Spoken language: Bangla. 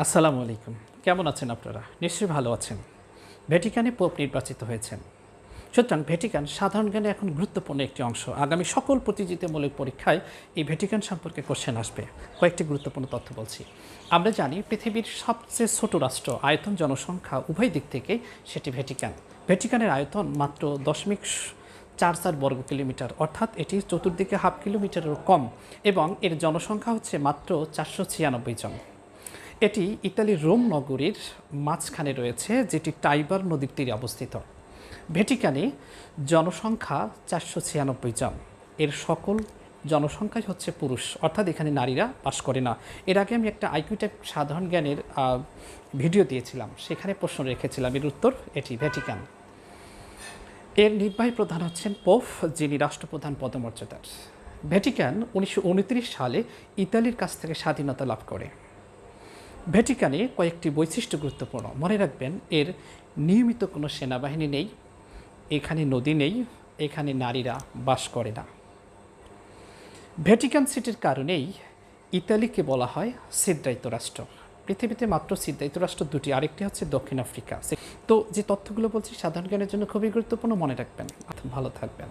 আসসালামু আলাইকুম। কেমন আছেন আপনারা? নিশ্চয়ই ভালো আছেন। ভ্যাটিকানে পোপ নির্বাচিত হয়েছেন। সুতরাং ভ্যাটিকান সাধারণ জ্ঞানে এখন গুরুত্বপূর্ণ একটি অংশ। আগামী সকল প্রতিযোগিতামূলক পরীক্ষায় এই ভ্যাটিকান সম্পর্কে কোশ্চেন আসবে। কয়েকটি গুরুত্বপূর্ণ তথ্য বলছি। আমরা জানি পৃথিবীর সবচেয়ে ছোট রাষ্ট্র, আয়তন, জনসংখ্যা উভয় দিক থেকেই সেটি ভ্যাটিকান। ভ্যাটিকানের আয়তন মাত্র 0.44 বর্গ কিলোমিটার, অর্থাৎ এটি চতুর্দিকে হাফ কিলোমিটারেরও কম, এবং এর জনসংখ্যা হচ্ছে মাত্র 496 জন। এটি ইতালির রোম নগরীর মাঝখানে রয়েছে, যেটি টাইবার নদীর তীরে অবস্থিত। ভ্যাটিকানে জনসংখ্যা 496 জন। এর সকল জনসংখ্যাই হচ্ছে পুরুষ, অর্থাৎ এখানে নারীরা বাস করে না। এর আগে আমি একটা আইকিউ টাইপ সাধারণ জ্ঞানের ভিডিও দিয়েছিলাম, সেখানে প্রশ্ন রেখেছিলাম, এর উত্তর এটি ভ্যাটিকান। এর নির্বাহী প্রধান হচ্ছেন পোপ, যিনি রাষ্ট্রপ্রধান পদমর্যাদার। ভ্যাটিকান 1929 সালে ইতালির কাছ থেকে স্বাধীনতা লাভ করে। ভ্যাটিকানে কয়েকটি বৈশিষ্ট্য গুরুত্বপূর্ণ, মনে রাখবেন। এর নিয়মিত কোনো সেনাবাহিনী নেই, এখানে নদী নেই, এখানে নারীরা বাস করে না। ভ্যাটিকান সিটির কারণেই ইতালিকে বলা হয় ছিদ্রায়িত রাষ্ট্র। পৃথিবীতে মাত্র ছিদ্রায়িত রাষ্ট্র দুটি, আরেকটি হচ্ছে দক্ষিণ আফ্রিকা। তো যে তথ্যগুলো বলছি সাধারণ জ্ঞানের জন্য খুবই গুরুত্বপূর্ণ, মনে রাখবেন। ভালো থাকবেন।